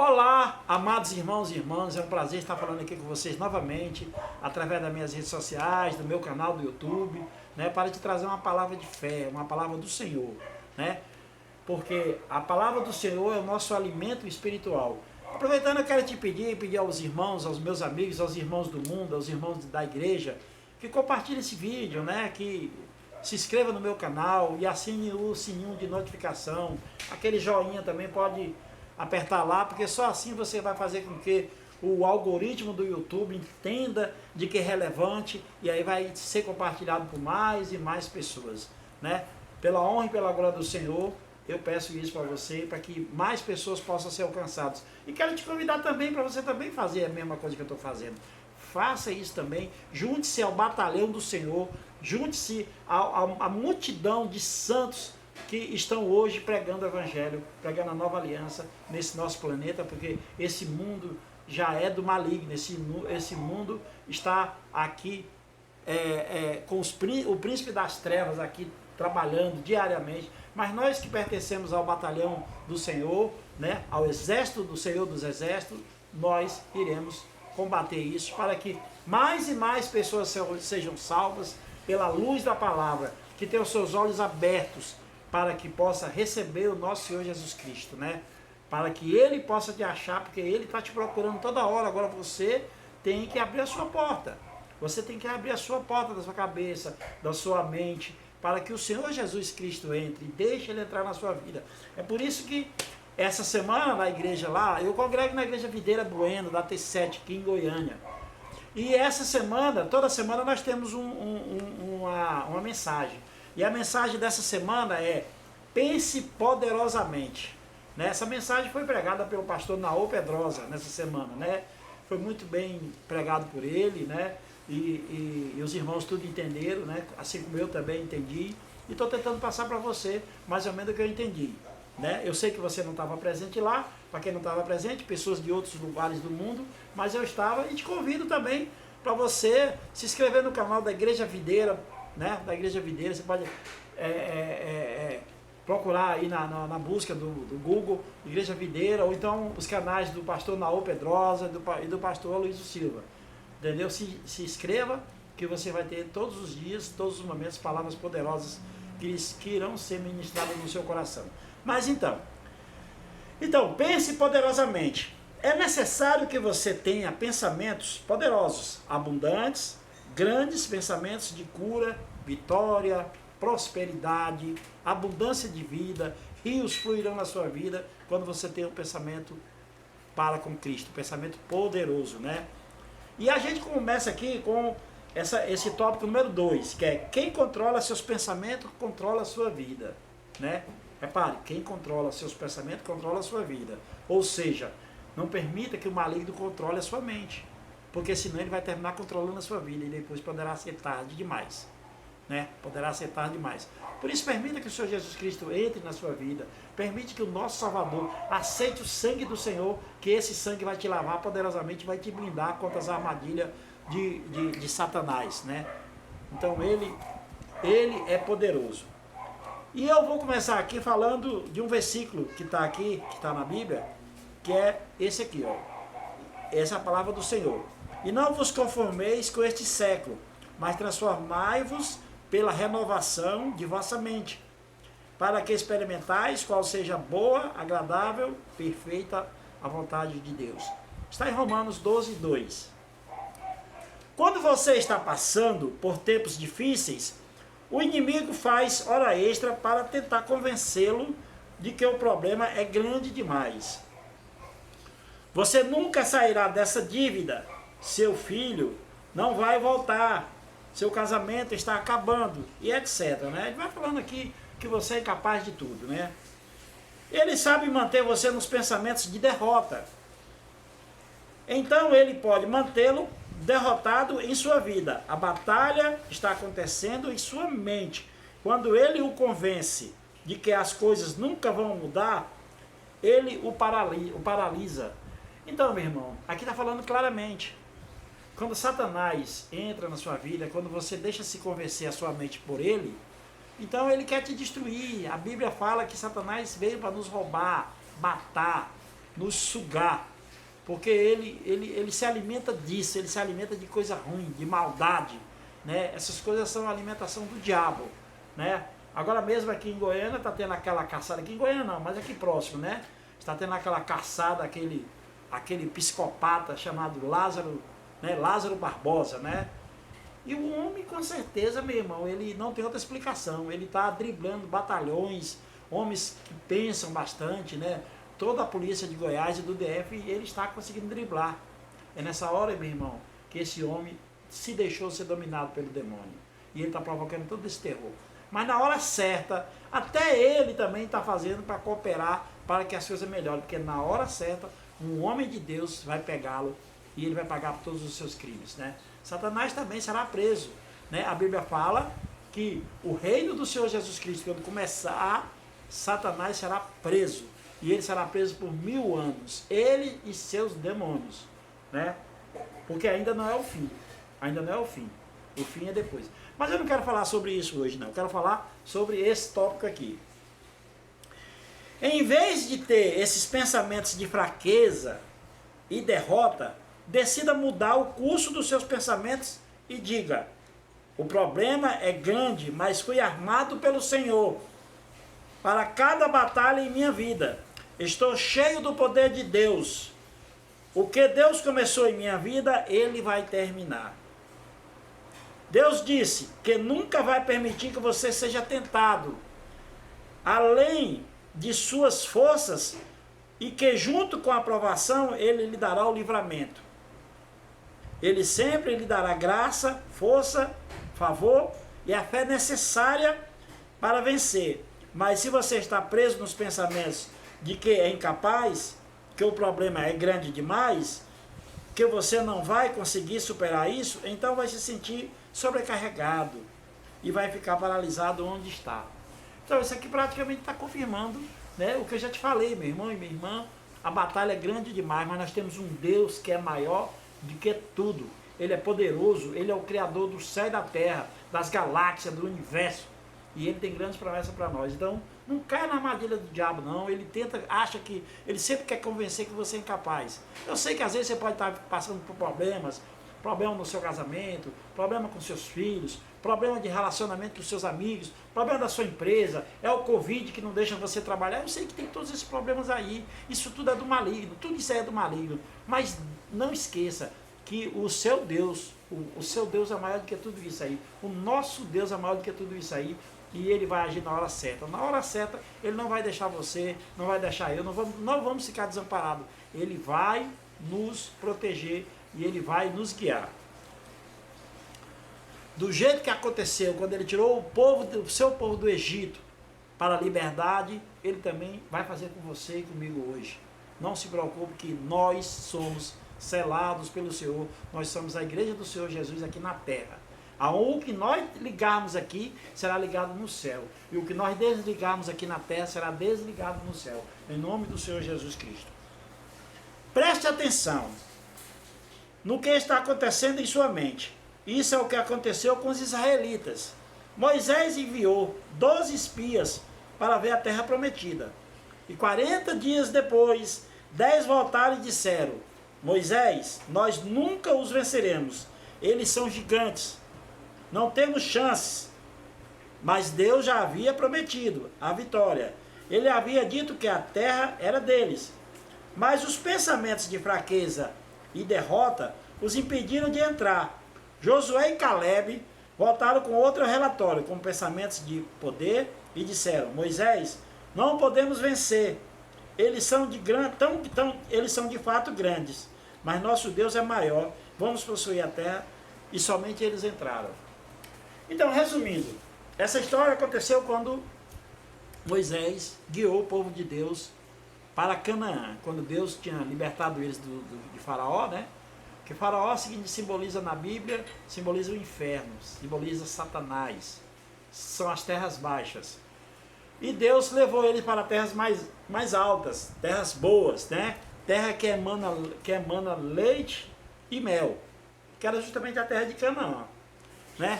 Olá, amados irmãos e irmãs, é um prazer estar falando aqui com vocês novamente, através das minhas redes sociais, do meu canal do YouTube, né, para te trazer uma palavra de fé, uma palavra do Senhor, né, porque a palavra do Senhor é o nosso alimento espiritual. Aproveitando, eu quero te pedir aos irmãos, aos meus amigos, aos irmãos do mundo, aos irmãos da igreja, que compartilhem esse vídeo, né, que se inscreva no meu canal e assine o sininho de notificação, aquele joinha também pode apertar lá, porque só assim você vai fazer com que o algoritmo do YouTube entenda de que é relevante e aí vai ser compartilhado por mais e mais pessoas, né? Pela honra e pela glória do Senhor, eu peço isso para você, para que mais pessoas possam ser alcançadas. E quero te convidar também para você também fazer a mesma coisa que eu estou fazendo. Faça isso também, junte-se ao batalhão do Senhor, junte-se à multidão de santos que estão hoje pregando o Evangelho, pregando a nova aliança nesse nosso planeta, porque esse mundo já é do maligno, esse mundo está aqui com o príncipe das trevas aqui trabalhando diariamente, mas nós que pertencemos ao batalhão do Senhor, né, ao exército do Senhor dos Exércitos, nós iremos combater isso para que mais e mais pessoas sejam salvas pela luz da palavra, que tenham seus olhos abertos para que possa receber o nosso Senhor Jesus Cristo, né? Para que Ele possa te achar, porque Ele está te procurando toda hora. Agora você tem que abrir a sua porta. Você tem que abrir a sua porta da sua cabeça, da sua mente, para que o Senhor Jesus Cristo entre e deixe Ele entrar na sua vida. É por isso que essa semana na igreja lá, eu congrego na igreja Videira Bueno, da T7, aqui em Goiânia. E essa semana, toda semana nós temos uma mensagem. E a mensagem dessa semana é: pense poderosamente. Né? Essa mensagem foi pregada pelo pastor Naô Pedrosa nessa semana, né? Foi muito bem pregado por ele, né? E os irmãos tudo entenderam, né? Assim como eu também entendi. E estou tentando passar para você mais ou menos o que eu entendi. Né? Eu sei que você não estava presente lá, para quem não estava presente, pessoas de outros lugares do mundo, mas eu estava e te convido também para você se inscrever no canal da Igreja Videira, né? Da Igreja Videira. Você pode procurar aí na busca do Google, Igreja Videira, ou então os canais do pastor Naô Pedrosa e do pastor Aloysio Silva. Entendeu? Se inscreva, que você vai ter todos os dias, todos os momentos, palavras poderosas que irão ser ministradas no seu coração. Mas então, pense poderosamente. É necessário que você tenha pensamentos poderosos, abundantes, grandes pensamentos de cura, vitória, prosperidade, abundância de vida. Rios fluirão na sua vida quando você tem um pensamento para com Cristo, um pensamento poderoso, né? E a gente começa aqui com esse tópico número 2, que é: quem controla seus pensamentos, controla a sua vida, né? Repare, quem controla seus pensamentos, controla a sua vida. Ou seja, não permita que o maligno controle a sua mente, porque senão ele vai terminar controlando a sua vida e depois poderá ser tarde demais, né? Poderá ser tarde demais. Por isso, permita que o Senhor Jesus Cristo entre na sua vida. Permite que o nosso Salvador aceite o sangue do Senhor, que esse sangue vai te lavar poderosamente, vai te blindar contra as armadilhas de Satanás, né? Então ele é poderoso. E eu vou começar aqui falando de um versículo que está aqui, que está na Bíblia, que é esse aqui, ó. Essa é a palavra do Senhor. E não vos conformeis com este século, mas transformai-vos pela renovação de vossa mente, para que experimentais qual seja boa, agradável, perfeita a vontade de Deus. Está em Romanos 12, 2. Quando você está passando por tempos difíceis, o inimigo faz hora extra para tentar convencê-lo de que o problema é grande demais. Você nunca sairá dessa dívida. Seu filho não vai voltar. Seu casamento está acabando. E etc. Né? Ele vai falando aqui que você é capaz de tudo. Né? Ele sabe manter você nos pensamentos de derrota. Então ele pode mantê-lo derrotado em sua vida. A batalha está acontecendo em sua mente. Quando ele o convence de que as coisas nunca vão mudar, ele o paralisa. Então, meu irmão, aqui está falando claramente. Quando Satanás entra na sua vida, quando você deixa se convencer a sua mente por ele, então ele quer te destruir. A Bíblia fala que Satanás veio para nos roubar, matar, nos sugar, porque ele se alimenta disso, ele se alimenta de coisa ruim, de maldade, né? Essas coisas são a alimentação do diabo, né? Agora mesmo aqui em Goiânia está tendo aquela caçada, aqui em Goiânia não, mas aqui próximo, né? Está tendo aquela caçada, aquele psicopata chamado Lázaro, né? Lázaro Barbosa, né? E o homem, com certeza, meu irmão, ele não tem outra explicação. Ele está driblando batalhões, homens que pensam bastante, né? Toda a polícia de Goiás e do DF, ele está conseguindo driblar. É nessa hora, meu irmão, que esse homem se deixou ser dominado pelo demônio. E ele está provocando todo esse terror. Mas na hora certa, até ele também está fazendo para cooperar, para que as coisas melhorem. Porque na hora certa, um homem de Deus vai pegá-lo e ele vai pagar por todos os seus crimes, né? Satanás também será preso, né? A Bíblia fala que o reino do Senhor Jesus Cristo, quando começar, Satanás será preso. E ele será preso por 1000 anos. Ele e seus demônios, né? Porque ainda não é o fim. Ainda não é o fim. O fim é depois. Mas eu não quero falar sobre isso hoje, não. Eu quero falar sobre esse tópico aqui. Em vez de ter esses pensamentos de fraqueza e derrota, decida mudar o curso dos seus pensamentos e diga: o problema é grande, mas fui armado pelo Senhor para cada batalha em minha vida. Estou cheio do poder de Deus. O que Deus começou em minha vida, Ele vai terminar. Deus disse que nunca vai permitir que você seja tentado além de suas forças e que junto com a aprovação Ele lhe dará o livramento. Ele sempre lhe dará graça, força, favor e a fé necessária para vencer. Mas se você está preso nos pensamentos de que é incapaz, que o problema é grande demais, que você não vai conseguir superar isso, então vai se sentir sobrecarregado e vai ficar paralisado onde está. Então isso aqui praticamente está confirmando, né, o que eu já te falei, meu irmão e minha irmã. A batalha é grande demais, mas nós temos um Deus que é maior do que tudo. Ele é poderoso, Ele é o Criador do céu e da terra, das galáxias, do universo. E Ele tem grandes promessas para nós. Então, não caia na armadilha do diabo, não. Ele acha que, ele sempre quer convencer que você é incapaz. Eu sei que às vezes você pode estar passando por problemas, problema no seu casamento, problema com seus filhos, problema de relacionamento com seus amigos, problema da sua empresa, é o Covid que não deixa você trabalhar. Eu sei que tem todos esses problemas aí. Isso tudo é do maligno, tudo isso aí é do maligno. Mas não esqueça que o seu Deus, o seu Deus é maior do que tudo isso aí. O nosso Deus é maior do que tudo isso aí. E Ele vai agir na hora certa. Na hora certa, Ele não vai deixar você, não vai deixar eu, não vamos ficar desamparados. Ele vai nos proteger e Ele vai nos guiar. Do jeito que aconteceu quando Ele tirou o seu povo do Egito para a liberdade, Ele também vai fazer com você e comigo hoje. Não se preocupe que nós somos selados pelo Senhor, nós somos a igreja do Senhor Jesus aqui na terra. O que nós ligarmos aqui será ligado no céu. E o que nós desligarmos aqui na terra será desligado no céu. Em nome do Senhor Jesus Cristo. Preste atenção no que está acontecendo em sua mente. Isso é o que aconteceu com os israelitas. Moisés enviou 12 espias para ver a terra prometida. E 40 dias depois, 10 voltaram e disseram: Moisés, nós nunca os venceremos. Eles são gigantes. Não temos chances. Mas Deus já havia prometido a vitória. Ele havia dito que a terra era deles. Mas os pensamentos de fraqueza e derrota os impediram de entrar. Josué e Caleb voltaram com outro relatório, com pensamentos de poder, e disseram: Moisés, não podemos vencer. Eles são de fato grandes, mas nosso Deus é maior. Vamos possuir a terra. E somente eles entraram. Então, resumindo, essa história aconteceu quando Moisés guiou o povo de Deus para Canaã, quando Deus tinha libertado eles de Faraó, né? Que Faraó, seguinte, simboliza na Bíblia, simboliza o inferno, simboliza Satanás, são as terras baixas. E Deus levou eles para terras mais altas, terras boas, né? Terra que emana leite e mel, que era justamente a terra de Canaã, né?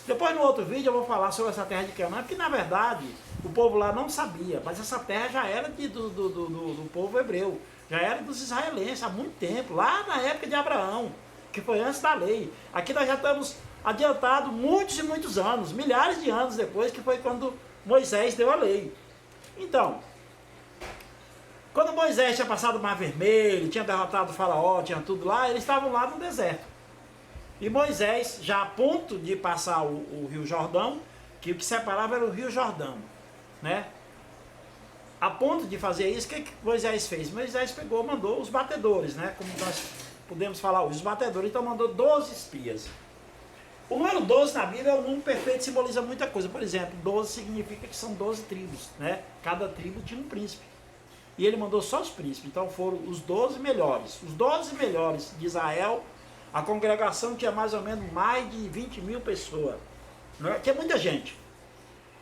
Depois no outro vídeo eu vou falar sobre essa terra de Canaã, porque na verdade o povo lá não sabia, mas essa terra já era do povo hebreu. já era dos israelenses há muito tempo, lá na época de Abraão, que foi antes da lei. Aqui nós já estamos adiantados muitos e muitos anos, milhares de anos depois, que foi quando Moisés deu a lei. Então, quando Moisés tinha passado o Mar Vermelho, tinha derrotado o faraó, tinha tudo lá, eles estavam lá no deserto. E Moisés, já a ponto de passar o Rio Jordão, que o que separava era o Rio Jordão, né? A ponto de fazer isso, o que Moisés fez? Moisés pegou, mandou os batedores, né? Como nós podemos falar, os batedores, então mandou 12 espias. O número 12 na Bíblia é um número perfeito, simboliza muita coisa. Por exemplo, 12 significa que são 12 tribos, né? Cada tribo tinha um príncipe. E ele mandou só os príncipes, então foram os 12 melhores. Os 12 melhores de Israel, a congregação tinha mais ou menos mais de 20 mil pessoas, né? Tinha muita gente.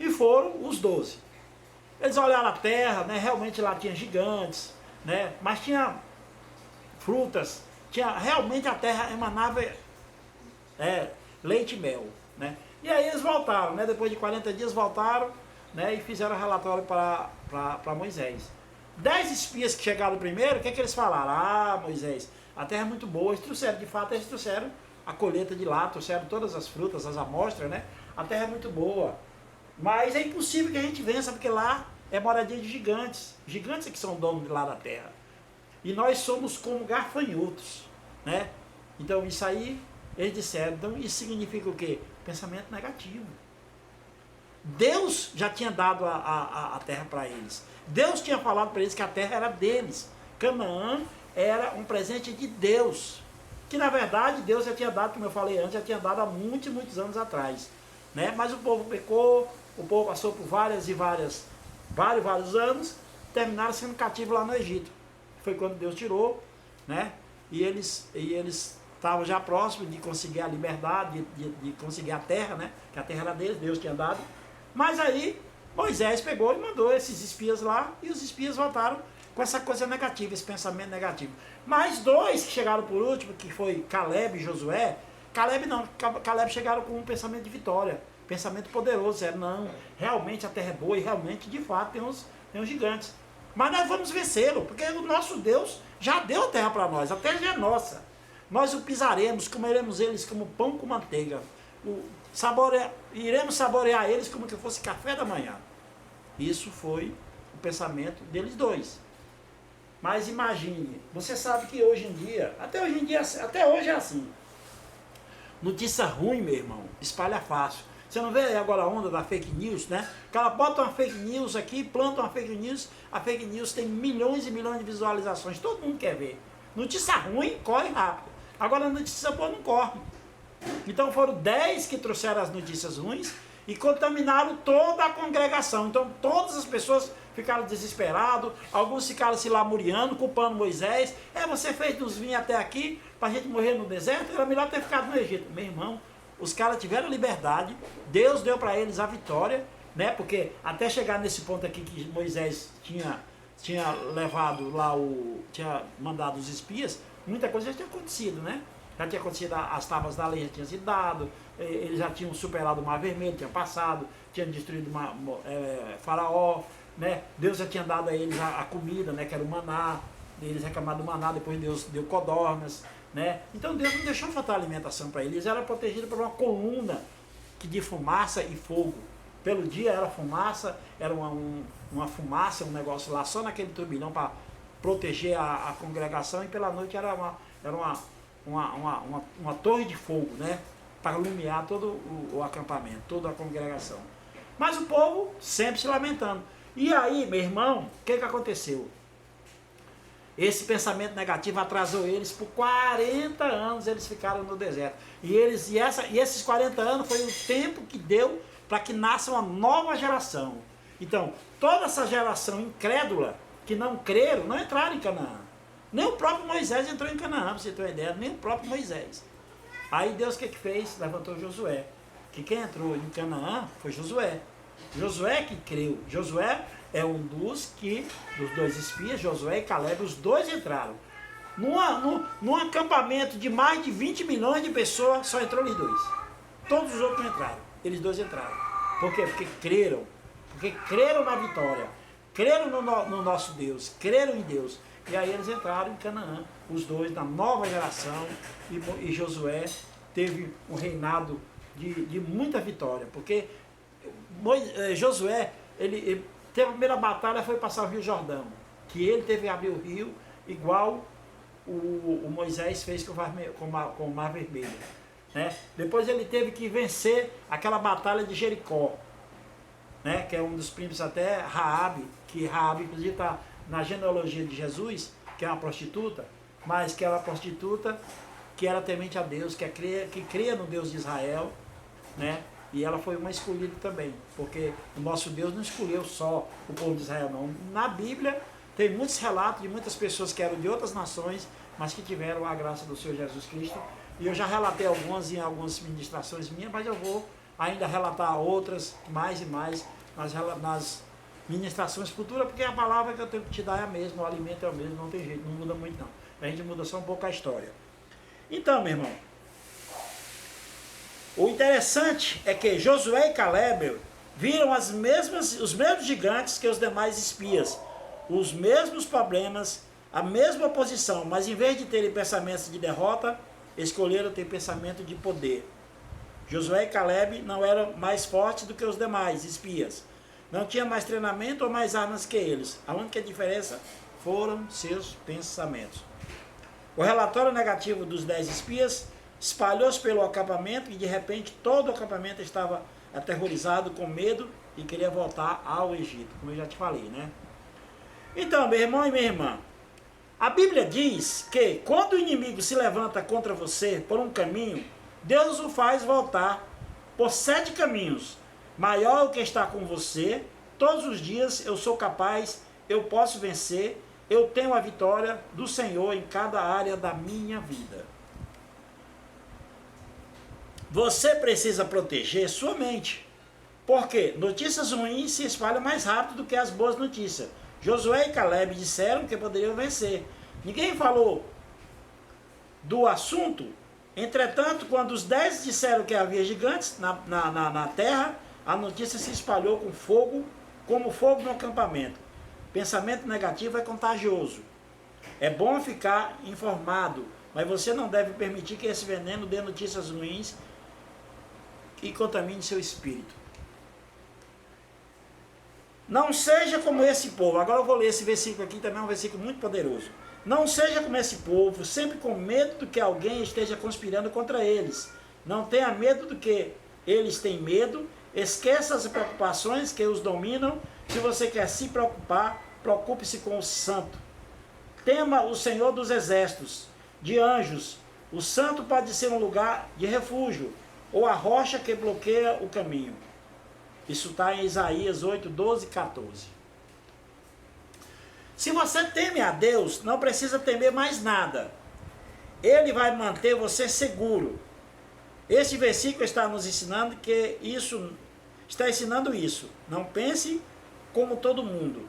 E foram os 12. Eles olharam a terra, né? Realmente lá tinha gigantes, né? Mas tinha frutas, realmente a terra emanava leite e mel, né? E aí eles voltaram, né? Depois de 40 dias voltaram, né? E fizeram relatório para Moisés. 10 espias que chegaram primeiro, o que eles falaram? Ah, Moisés, a terra é muito boa. Eles trouxeram, de fato, eles trouxeram a colheita de lá, trouxeram todas as frutas, as amostras, né? A terra é muito boa. Mas é impossível que a gente vença, porque lá é moradia de gigantes. Gigantes é que são donos de lá da terra. E nós somos como gafanhotos, né? Então isso aí, eles disseram, então isso significa o quê? Pensamento negativo. Deus já tinha dado a terra para eles. Deus tinha falado para eles que a terra era deles. Canaã era um presente de Deus. Que na verdade Deus já tinha dado, como eu falei antes, já tinha dado há muitos e muitos anos atrás, né? Mas o povo pecou, o povo passou por vários anos, terminaram sendo cativos lá no Egito. Foi quando Deus tirou, né? E eles estavam já próximos de conseguir a liberdade, de conseguir a terra, né? Que a terra era deles, Deus tinha dado. Mas aí Moisés pegou e mandou esses espias lá, e os espias voltaram com essa coisa negativa, esse pensamento negativo. Mas 2 que chegaram por último, que foi Caleb e Josué, Caleb chegaram com um pensamento de vitória, pensamento poderoso, disseram, não, realmente a terra é boa e realmente, de fato, tem uns gigantes. Mas nós vamos vencê-lo, porque o nosso Deus já deu a terra para nós, a terra já é nossa. Nós o pisaremos, comeremos eles como pão com manteiga, iremos saborear eles como que fosse café da manhã. Isso foi o pensamento deles 2. Mas imagine, você sabe que hoje em dia, até hoje é assim. Notícia ruim, meu irmão, espalha fácil. Você não vê aí agora a onda da fake news, né? O cara bota uma fake news aqui, planta uma fake news, a fake news tem milhões e milhões de visualizações, todo mundo quer ver. Notícia ruim, corre rápido. Agora a notícia boa não corre. Então foram 10 que trouxeram as notícias ruins e contaminaram toda a congregação. Então todas as pessoas ficaram desesperadas, alguns ficaram se lamuriando, culpando Moisés. Você fez nos vir até aqui para a gente morrer no deserto? Era melhor ter ficado no Egito. Meu irmão, os caras tiveram liberdade, Deus deu para eles a vitória, né? Porque até chegar nesse ponto aqui que Moisés tinha levado lá, tinha mandado os espias, muita coisa já tinha acontecido, né? Já tinha acontecido, as tábuas da lei já tinham sido dado, eles já tinham superado o Mar Vermelho, tinham passado, tinham destruído Faraó, né? Deus já tinha dado a eles a comida, né? Que era o maná, eles reclamaram do maná, depois Deus deu codornas, né? Então Deus não deixou faltar alimentação para eles, eram protegidos por uma coluna de fumaça e fogo. Pelo dia era fumaça, era uma fumaça, um negócio lá só naquele turbilhão para proteger a congregação, e pela noite era uma torre de fogo, né? Para iluminar todo o acampamento, toda a congregação. Mas o povo sempre se lamentando. E aí, meu irmão, o que aconteceu? Esse pensamento negativo atrasou eles por 40 anos, eles ficaram no deserto. E esses 40 anos foi o tempo que deu para que nasça uma nova geração. Então, toda essa geração incrédula, que não creram, não entraram em Canaã. Nem o próprio Moisés entrou em Canaã, para você ter uma ideia, nem o próprio Moisés. Aí Deus o que fez? Levantou Josué. Que quem entrou em Canaã foi Josué. Josué que creu. Josué é um dos 2 espias, Josué e Caleb, os 2 entraram. Num acampamento de mais de 20 milhões de pessoas, só entrou eles 2. Todos os outros não entraram. Eles 2 entraram. Por quê? Porque creram. Porque creram na vitória. Creram no nosso Deus. Creram em Deus. E aí eles entraram em Canaã, os dois, na nova geração, e Josué teve um reinado de muita vitória, porque Josué, ele teve a primeira batalha, foi passar o Rio Jordão, que ele teve que abrir o rio, igual o Moisés fez com o Mar Vermelho. Né? Depois ele teve que vencer aquela batalha de Jericó, né? Que é um dos primos até Raabe, que Raabe inclusive está na genealogia de Jesus, que é uma prostituta, mas que é uma prostituta que era temente a Deus, que cria no Deus de Israel, né? E ela foi uma escolhida também, porque o nosso Deus não escolheu só o povo de Israel, não. Na Bíblia tem muitos relatos de muitas pessoas que eram de outras nações, mas que tiveram a graça do Senhor Jesus Cristo. E eu já relatei algumas em algumas ministrações minhas, mas eu vou ainda relatar outras, mais e mais, nas ministrações futuras, porque a palavra que eu tenho que te dar é a mesma, o alimento é o mesmo, não tem jeito, não muda muito não. A gente muda só um pouco a história. Então, meu irmão, o interessante é que Josué e Caleb viram os mesmos gigantes que os demais espias, os mesmos problemas, a mesma oposição, mas em vez de terem pensamentos de derrota, escolheram ter pensamento de poder. Josué e Caleb não eram mais fortes do que os demais espias, não tinham mais treinamento ou mais armas que eles. A única diferença foram seus pensamentos. O relatório negativo dos 10 espias espalhou-se pelo acampamento e de repente todo o acampamento estava aterrorizado, com medo e queria voltar ao Egito, como eu já te falei, né? Então, meu irmão e minha irmã, a Bíblia diz que quando o inimigo se levanta contra você por um caminho, Deus o faz voltar por 7 caminhos. Maior o que está com você, todos os dias eu sou capaz, eu posso vencer, eu tenho a vitória do Senhor em cada área da minha vida. Você precisa proteger sua mente, porque notícias ruins se espalham mais rápido do que as boas notícias. Josué e Caleb disseram que poderiam vencer. Ninguém falou do assunto. Entretanto, quando os 10 disseram que havia gigantes na terra, a notícia se espalhou com fogo, como fogo no acampamento. Pensamento negativo é contagioso. É bom ficar informado, mas você não deve permitir que esse veneno dê notícias ruins e contamine seu espírito. Não seja como esse povo. Agora eu vou ler esse versículo aqui, também é um versículo muito poderoso. Não seja como esse povo, sempre com medo do que alguém esteja conspirando contra eles. Não tenha medo do que eles têm medo. Esqueça as preocupações que os dominam. Se você quer se preocupar, preocupe-se com o santo. Tema o Senhor dos exércitos, de anjos. O santo pode ser um lugar de refúgio, ou a rocha que bloqueia o caminho. Isso está em Isaías 8, 12 e 14. Se você teme a Deus, não precisa temer mais nada. Ele vai manter você seguro. Este versículo está nos ensinando que isso, está ensinando isso. Não pense como todo mundo.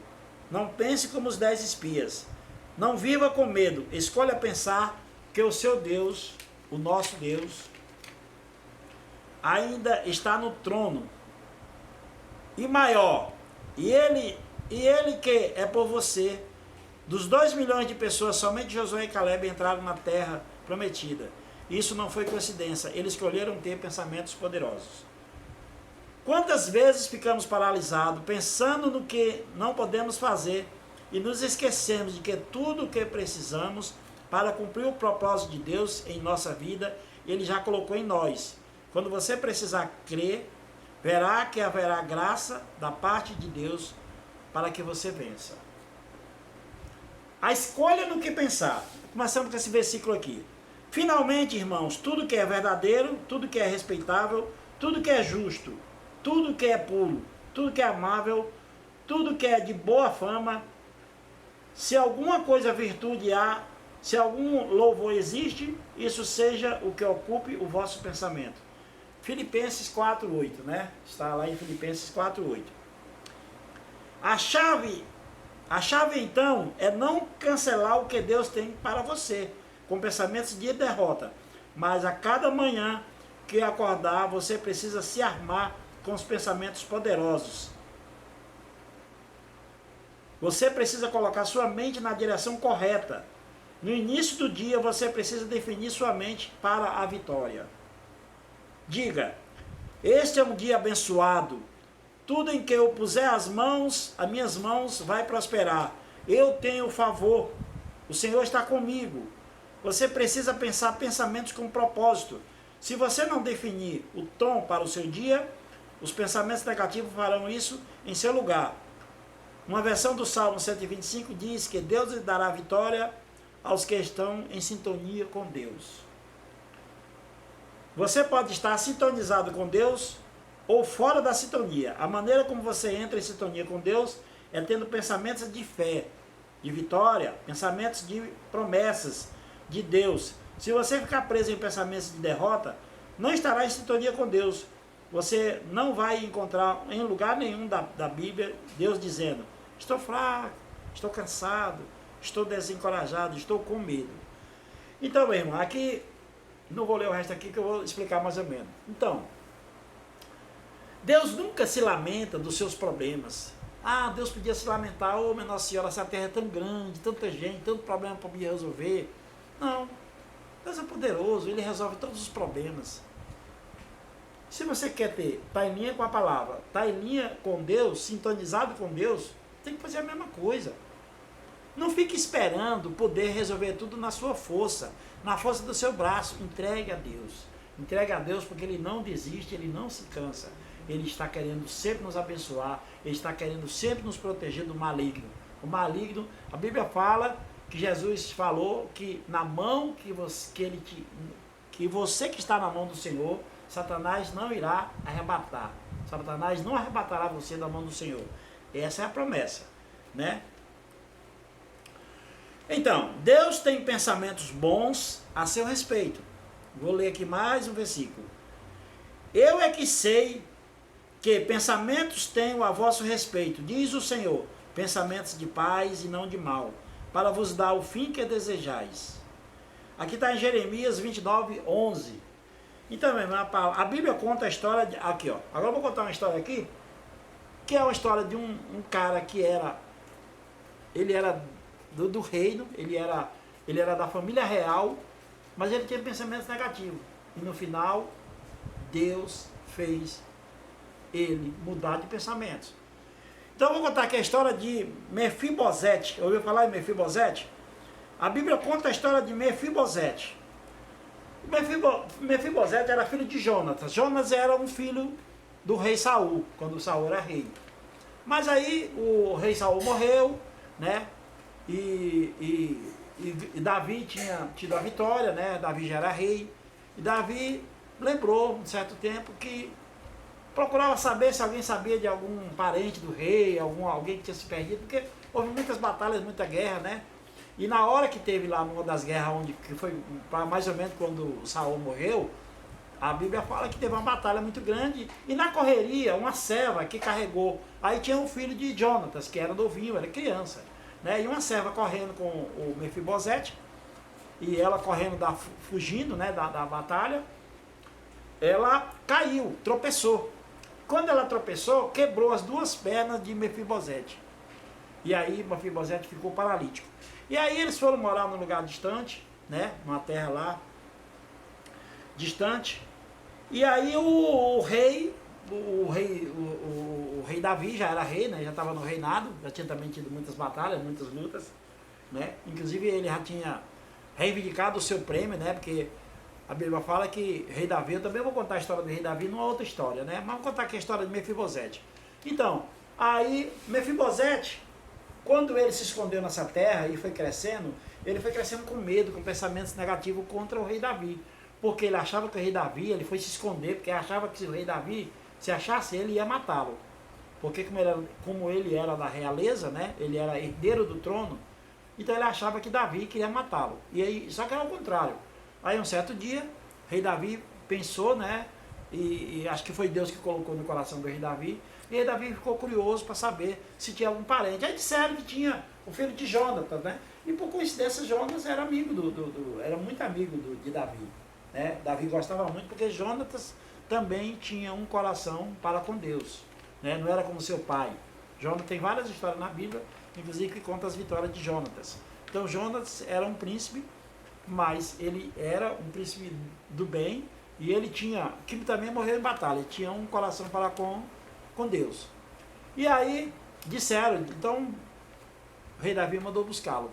Não pense como os 10 espias. Não viva com medo. Escolha pensar que o seu Deus, o nosso Deus, ainda está no trono. E maior, e ele que é por você. Dos 2 milhões de pessoas, somente Josué e Caleb entraram na terra prometida. Isso não foi coincidência, eles escolheram ter pensamentos poderosos. Quantas vezes ficamos paralisados, pensando no que não podemos fazer, e nos esquecemos de que tudo o que precisamos para cumprir o propósito de Deus em nossa vida, Ele já colocou em nós. Quando você precisar crer, verá que haverá graça da parte de Deus para que você vença. A escolha no que pensar. Começamos com esse versículo aqui. Finalmente, irmãos, tudo que é verdadeiro, tudo que é respeitável, tudo que é justo, tudo que é puro, tudo que é amável, tudo que é de boa fama, se alguma coisa virtude há, se algum louvor existe, isso seja o que ocupe o vosso pensamento. Filipenses 4:8, né? Está lá em Filipenses 4:8. A chave então é não cancelar o que Deus tem para você, com pensamentos de derrota. Mas a cada manhã que acordar, você precisa se armar com os pensamentos poderosos. Você precisa colocar sua mente na direção correta. No início do dia, você precisa definir sua mente para a vitória. Diga: este é um dia abençoado. Tudo em que eu puser as minhas mãos vai prosperar. Eu tenho favor. O Senhor está comigo. Você precisa pensar pensamentos com propósito. Se você não definir o tom para o seu dia, os pensamentos negativos farão isso em seu lugar. Uma versão do Salmo 125 diz que Deus lhe dará vitória aos que estão em sintonia com Deus. Você pode estar sintonizado com Deus ou fora da sintonia. A maneira como você entra em sintonia com Deus é tendo pensamentos de fé, de vitória, pensamentos de promessas de Deus. Se você ficar preso em pensamentos de derrota, não estará em sintonia com Deus. Você não vai encontrar em lugar nenhum da Bíblia Deus dizendo: estou fraco, estou cansado, estou desencorajado, estou com medo. Então, meu irmão, aqui, não vou ler o resto aqui que eu vou explicar mais ou menos. Então, Deus nunca se lamenta dos seus problemas. Ah, Deus podia se lamentar: oh, minha Nossa Senhora, essa terra é tão grande, tanta gente, tanto problema para me resolver. Não, Deus é poderoso, Ele resolve todos os problemas. Se você quer estar em linha com a palavra, estar em linha com Deus, sintonizado com Deus, tem que fazer a mesma coisa. Não fique esperando poder resolver tudo na sua força, na força do seu braço. Entregue a Deus. Entregue a Deus, porque Ele não desiste, Ele não se cansa. Ele está querendo sempre nos abençoar, Ele está querendo sempre nos proteger do maligno. O maligno, a Bíblia fala que Jesus falou que na mão que você que está na mão do Senhor, Satanás não irá arrebatar. Satanás não arrebatará você da mão do Senhor. Essa é a promessa, né? Então, Deus tem pensamentos bons a seu respeito. Vou ler aqui mais um versículo. Eu é que sei que pensamentos tenho a vosso respeito, diz o Senhor, pensamentos de paz e não de mal, para vos dar o fim que desejais. Aqui está em Jeremias 29, 11. Então, meu irmão, a Bíblia conta a história de... Aqui, ó. Agora eu vou contar uma história aqui, que é uma história de um cara que era... Ele era do reino, ele era da família real, mas ele tinha pensamentos negativos. E no final, Deus fez ele mudar de pensamentos. Então eu vou contar aqui a história de Mefibosete. Ouviu falar em Mefibosete? A Bíblia conta a história de Mefibosete. Mefibosete era filho de Jonatas. Jonas era um filho do rei Saul, quando Saul era rei. Mas aí o rei Saul morreu, né? E Davi tinha tido a vitória, né? Davi já era rei. E Davi lembrou, um certo tempo, que procurava saber se alguém sabia de algum parente do rei, alguém que tinha se perdido, porque houve muitas batalhas, muita guerra, né? E na hora que teve lá numa das guerras, que foi mais ou menos quando Saul morreu, a Bíblia fala que teve uma batalha muito grande, e na correria, uma serva que carregou, aí tinha um filho de Jonatas, que era novinho, era criança, né? E uma serva correndo com o Mefibosete, e ela correndo, fugindo, né, da batalha, ela caiu, tropeçou. Quando ela tropeçou, quebrou as duas pernas de Mefibosete. E aí Mefibosete ficou paralítico. E aí eles foram morar num lugar distante, né? Numa terra lá distante. E aí o rei Davi já era rei, né? Já estava no reinado, já tinha também tido muitas batalhas, muitas lutas, né? Inclusive ele já tinha reivindicado o seu prêmio, né? Porque a Bíblia fala que rei Davi, eu também vou contar a história do rei Davi numa outra história, né? Mas vou contar aqui a história de Mefibosete. Então, aí Mefibosete, quando ele se escondeu nessa terra e foi crescendo, ele foi crescendo com medo, com pensamentos negativos contra o rei Davi. Porque ele achava que o rei Davi, ele foi se esconder, porque achava que se o rei Davi se achasse ele, ia matá-lo. Porque como ele era da realeza, né? Ele era herdeiro do trono, então ele achava que Davi queria matá-lo. E aí, só que era o contrário. Aí um certo dia, o rei Davi pensou, né? E acho que foi Deus que colocou no coração do rei Davi. E aí Davi ficou curioso para saber se tinha algum parente. Aí disseram que tinha o filho de Jonatas, né? E por coincidência Jonatas era amigo era muito amigo de Davi, né? Davi gostava muito porque Jonatas também tinha um coração para com Deus, né? Não era como seu pai. Jonatas tem várias histórias na Bíblia inclusive que conta as vitórias de Jonatas. Então Jonatas era um príncipe, mas ele era um príncipe do bem, e ele tinha, que também morreu em batalha, ele tinha um coração para com Deus. E aí disseram, então o rei Davi mandou buscá-lo,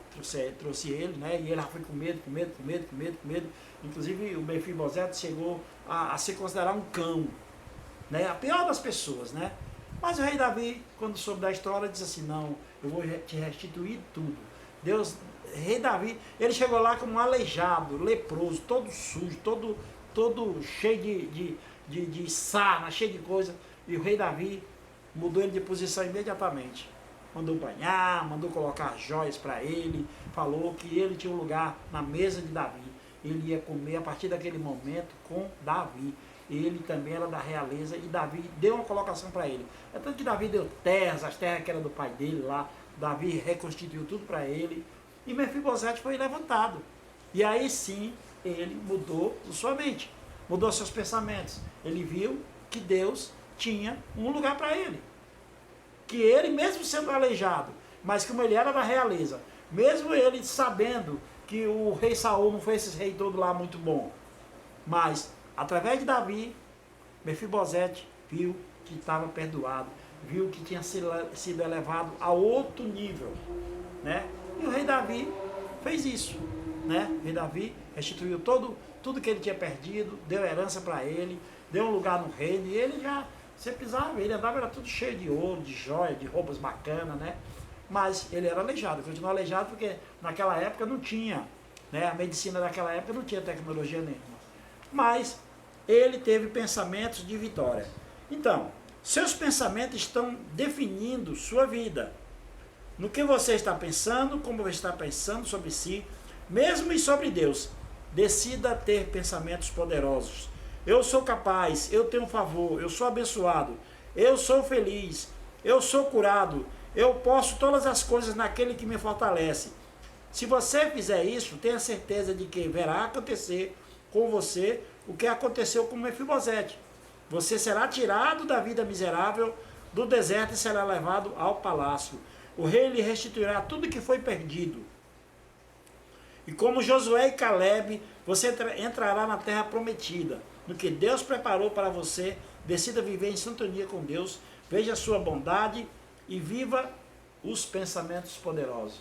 trouxe ele, né? E ele foi com medo, com medo, com medo, com medo, com medo. Inclusive o Mefibosete chegou a se considerar um cão, né? A pior das pessoas, né? Mas o rei Davi, quando soube da história, disse assim: não, eu vou te restituir tudo. Deus, rei Davi, ele chegou lá como um aleijado, leproso, todo sujo, todo cheio de sarna, cheio de coisa. E o rei Davi mudou ele de posição imediatamente. Mandou banhar, mandou colocar joias para ele, falou que ele tinha um lugar na mesa de Davi. Ele ia comer a partir daquele momento com Davi. Ele também era da realeza e Davi deu uma colocação para ele. É tanto que Davi deu terras, as terras que eram do pai dele lá, Davi reconstituiu tudo para ele. E Mefibosete foi levantado. E aí sim, ele mudou sua mente, mudou seus pensamentos. Ele viu que Deus tinha um lugar para ele. Que ele, mesmo sendo aleijado, mas como ele era da realeza, mesmo ele sabendo que o rei Saul não foi esse rei todo lá muito bom, mas através de Davi, Mefibosete viu que estava perdoado, viu que tinha sido elevado a outro nível, né? E o rei Davi fez isso, né? O rei Davi restituiu tudo que ele tinha perdido, deu herança para ele, deu um lugar no reino, e ele já, você pisava, ele andava, era tudo cheio de ouro, de joia, de roupas bacanas, né? Mas ele era aleijado, continuou aleijado porque naquela época não tinha, né? A medicina daquela época não tinha tecnologia nenhuma. Mas ele teve pensamentos de vitória. Então, seus pensamentos estão definindo sua vida. No que você está pensando, como você está pensando sobre si, mesmo e sobre Deus. Decida ter pensamentos poderosos. Eu sou capaz, eu tenho favor, eu sou abençoado, eu sou feliz, eu sou curado, eu posso todas as coisas naquele que me fortalece. Se você fizer isso, tenha certeza de que verá acontecer com você o que aconteceu com Mefibosete. Você será tirado da vida miserável do deserto e será levado ao palácio. O rei lhe restituirá tudo que foi perdido. E como Josué e Caleb, você entrará na terra prometida, no que Deus preparou para você. Decida viver em sintonia com Deus, veja a sua bondade e viva os pensamentos poderosos.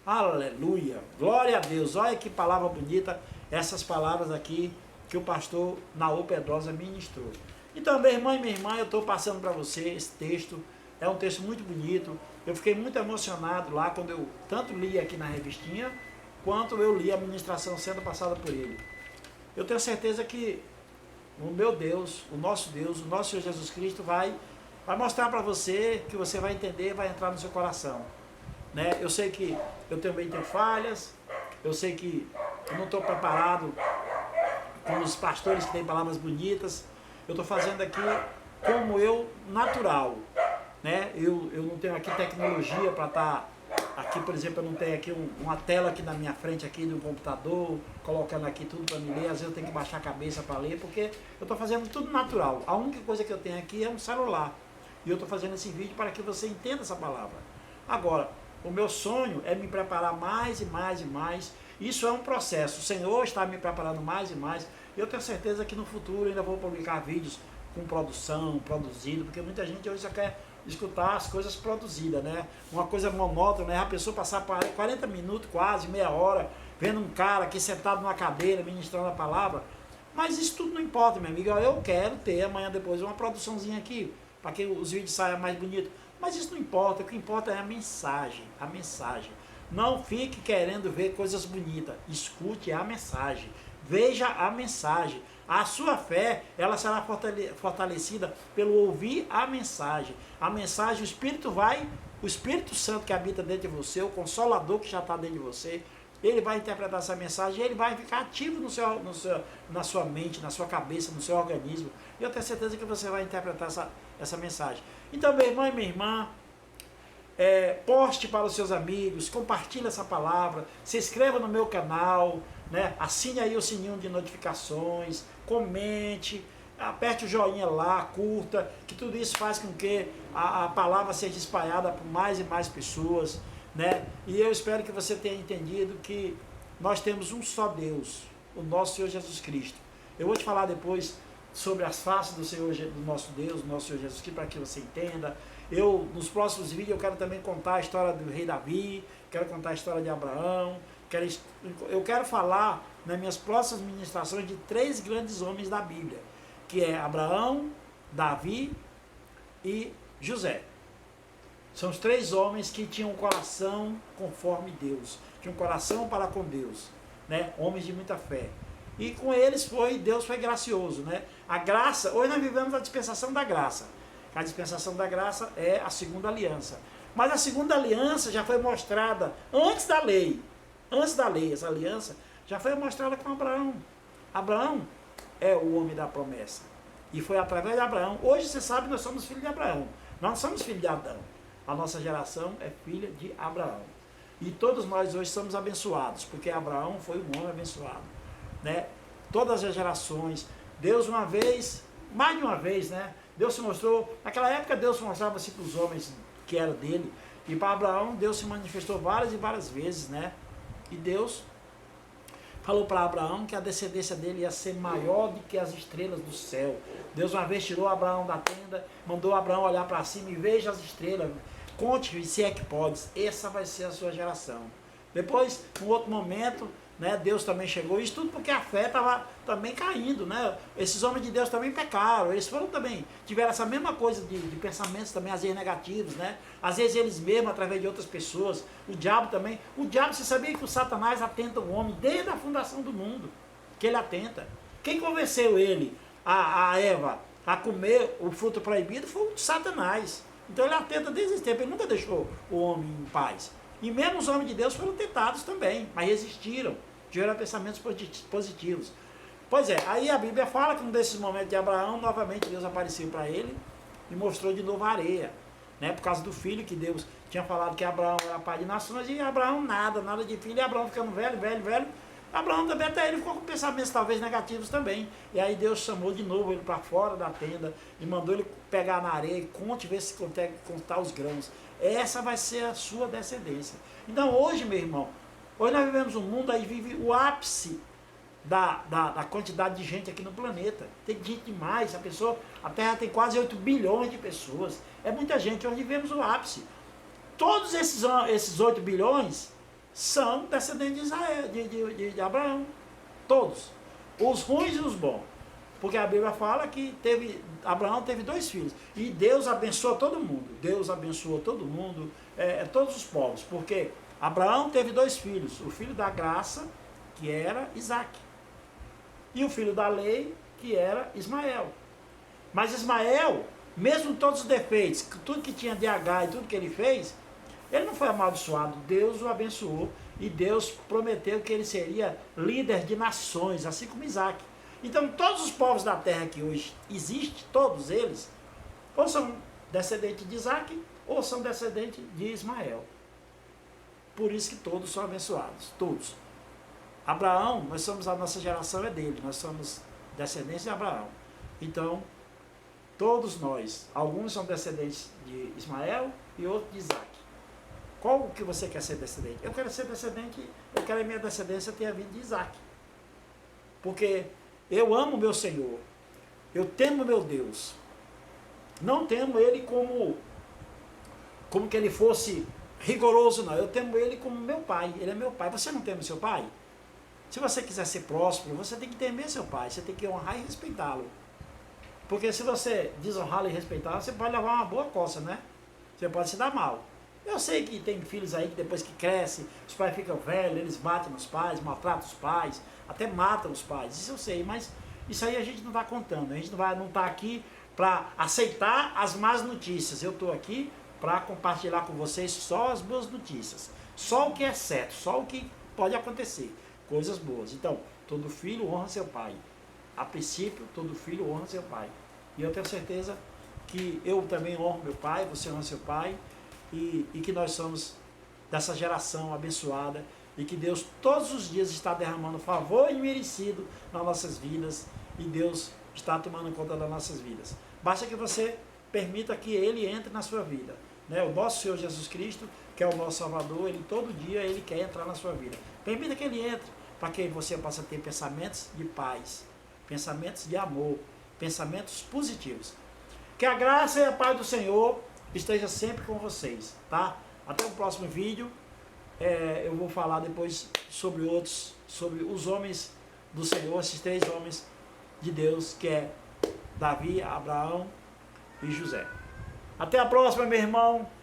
Aleluia, glória a Deus. Olha que palavra bonita, essas palavras aqui que o pastor Naô Pedrosa ministrou. Então, meu irmão e minha irmã, eu estou passando para você esse texto. É um texto muito bonito. Eu fiquei muito emocionado lá quando eu tanto li aqui na revistinha, quanto eu li a ministração sendo passada por ele. Eu tenho certeza que o meu Deus, o nosso Senhor Jesus Cristo vai mostrar para você, que você vai entender, vai entrar no seu coração, né? Eu sei que eu também tenho falhas, eu sei que eu não estou preparado como os pastores que têm palavras bonitas. Eu estou fazendo aqui como eu, natural, né? Eu não tenho aqui tecnologia para estar aqui, por exemplo, eu não tenho aqui uma tela aqui na minha frente aqui do computador, colocando aqui tudo para me ler. Às vezes eu tenho que baixar a cabeça para ler, porque eu estou fazendo tudo natural. A única coisa que eu tenho aqui é um celular. E eu estou fazendo esse vídeo para que você entenda essa palavra. Agora, o meu sonho é me preparar mais e mais e mais. Isso é um processo. O Senhor está me preparando mais e mais. Eu tenho certeza que no futuro eu ainda vou publicar vídeos com produção, produzido, porque muita gente hoje já quer escutar as coisas produzidas, né? Uma coisa monótona, né? A pessoa passar 40 minutos, quase, meia hora, vendo um cara aqui sentado numa cadeira, ministrando a palavra. Mas isso tudo não importa, meu amigo. Eu quero ter amanhã depois uma produçãozinha aqui, para que os vídeos saiam mais bonitos. Mas isso não importa, o que importa é a mensagem, a mensagem. Não fique querendo ver coisas bonitas, escute a mensagem, veja a mensagem. A sua fé, ela será fortalecida pelo ouvir a mensagem. A mensagem, o Espírito Santo que habita dentro de você, o Consolador que já está dentro de você, ele vai interpretar essa mensagem e ele vai ficar ativo na sua mente, na sua cabeça, no seu organismo. E eu tenho certeza que você vai interpretar essa mensagem. Então, meu irmão e minha irmã, poste para os seus amigos, compartilhe essa palavra, se inscreva no meu canal, né? Assine aí o sininho de notificações, comente, aperte o joinha lá, curta, que tudo isso faz com que a palavra seja espalhada por mais e mais pessoas. né? E eu espero que você tenha entendido que nós temos um só Deus, o nosso Senhor Jesus Cristo. Eu vou te falar depois sobre as faces do nosso Deus, do nosso Senhor Jesus Cristo, para que você entenda. Nos próximos vídeos, eu quero também contar a história do rei Davi, quero contar a história de Abraão, eu quero falar nas minhas próximas ministrações de 3 grandes homens da Bíblia, que é Abraão, Davi e José. São os 3 homens que tinham um coração conforme Deus, tinham um coração para com Deus, né? Homens de muita fé. E com eles Deus foi gracioso, né? A graça, hoje nós vivemos a dispensação da graça. A dispensação da graça é a segunda aliança. Mas a segunda aliança já foi mostrada antes da lei. Antes da lei, essa aliança já foi mostrada com Abraão. Abraão é o homem da promessa. E foi através de Abraão. Hoje você sabe que nós somos filhos de Abraão. Nós não somos filhos de Adão. A nossa geração é filha de Abraão. E todos nós hoje somos abençoados, porque Abraão foi um homem abençoado, né? Todas as gerações, Deus uma vez, mais de uma vez, né? Deus se mostrou, naquela época Deus mostrava-se para os homens que eram dele, e para Abraão Deus se manifestou várias e várias vezes, né? E Deus falou para Abraão que a descendência dele ia ser maior do que as estrelas do céu. Deus uma vez tirou Abraão da tenda, mandou Abraão olhar para cima e veja as estrelas, conte se é que podes, essa vai ser a sua geração. Depois, num outro momento, né, Deus também chegou, isso tudo porque a fé estava também caindo, né? Esses homens de Deus também pecaram, eles foram também, tiveram essa mesma coisa de pensamentos também, às vezes negativos, né? Às vezes eles mesmos, através de outras pessoas, o diabo também, você sabia que o Satanás atenta o homem desde a fundação do mundo, que ele atenta. Quem convenceu ele, a Eva, a comer o fruto proibido foi o Satanás. Então ele atenta desde esse tempo, ele nunca deixou o homem em paz. E mesmo os homens de Deus foram tentados também, mas resistiram, tiveram pensamentos positivos. Pois é, aí a Bíblia fala que num desses momentos de Abraão, novamente Deus apareceu para ele e mostrou de novo a areia, né? Por causa do filho que Deus tinha falado que Abraão era pai de nações, e Abraão nada de filho, e Abraão ficando velho. Abraão também, até ele ficou com pensamentos talvez negativos também. E aí Deus chamou de novo ele para fora da tenda e mandou ele pegar na areia e ver se consegue contar os grãos. Essa vai ser a sua descendência. Então hoje, meu irmão, hoje nós vivemos um mundo, aí vive o ápice da quantidade de gente aqui no planeta. Tem gente demais, a Terra tem quase 8 bilhões de pessoas. É muita gente, hoje vivemos o ápice. Todos esses 8 bilhões são descendentes de Israel, de Abraão. Todos. Os ruins e os bons. Porque a Bíblia fala que Abraão teve 2 filhos. E Deus abençoou todo mundo. Deus abençoou todo mundo, todos os povos. Porque Abraão teve 2 filhos. O filho da graça, que era Isaac. E o filho da lei, que era Ismael. Mas Ismael, mesmo todos os defeitos, tudo que tinha de H e tudo que ele fez, ele não foi amaldiçoado, Deus o abençoou e Deus prometeu que ele seria líder de nações, assim como Isaac. Então todos os povos da terra que hoje existem, todos eles, ou são descendentes de Isaac, ou são descendentes de Ismael. Por isso que todos são abençoados, todos. Abraão, a nossa geração é dele, nós somos descendentes de Abraão. Então, todos nós, alguns são descendentes de Ismael e outros de Isaac. Qual que você quer ser descendente? Eu quero ser descendente, eu quero a minha descendência tenha vindo de Isaac. Porque eu amo meu Senhor, eu temo meu Deus. Não temo ele como que ele fosse rigoroso, não. Eu temo ele como meu pai, ele é meu pai. Você não teme seu pai? Se você quiser ser próspero, você tem que temer seu pai, você tem que honrar e respeitá-lo. Porque se você desonrá-lo e respeitá-lo, você pode levar uma boa coça, né? Você pode se dar mal. Eu sei que tem filhos aí que depois que crescem, os pais ficam velhos, eles batem nos pais, maltratam os pais, até matam os pais. Isso eu sei, mas isso aí a gente não está contando. A gente não está aqui para aceitar as más notícias. Eu estou aqui para compartilhar com vocês só as boas notícias. Só o que é certo, só o que pode acontecer. Coisas boas. Então, todo filho honra seu pai. A princípio, todo filho honra seu pai. E eu tenho certeza que eu também honro meu pai, você honra seu pai. E que nós somos dessa geração abençoada e que Deus todos os dias está derramando favor imerecido nas nossas vidas e Deus está tomando conta das nossas vidas. Basta que você permita que Ele entre na sua vida, né? O nosso Senhor Jesus Cristo que é o nosso Salvador, ele todo dia ele quer entrar na sua vida. Permita que ele entre, para que você possa ter pensamentos de paz, pensamentos de amor, pensamentos positivos. Que a graça e a paz do Senhor esteja sempre com vocês, tá? Até o próximo vídeo. Eu vou falar depois sobre os homens do Senhor, esses 3 homens de Deus, que é Davi, Abraão e José. Até a próxima, meu irmão.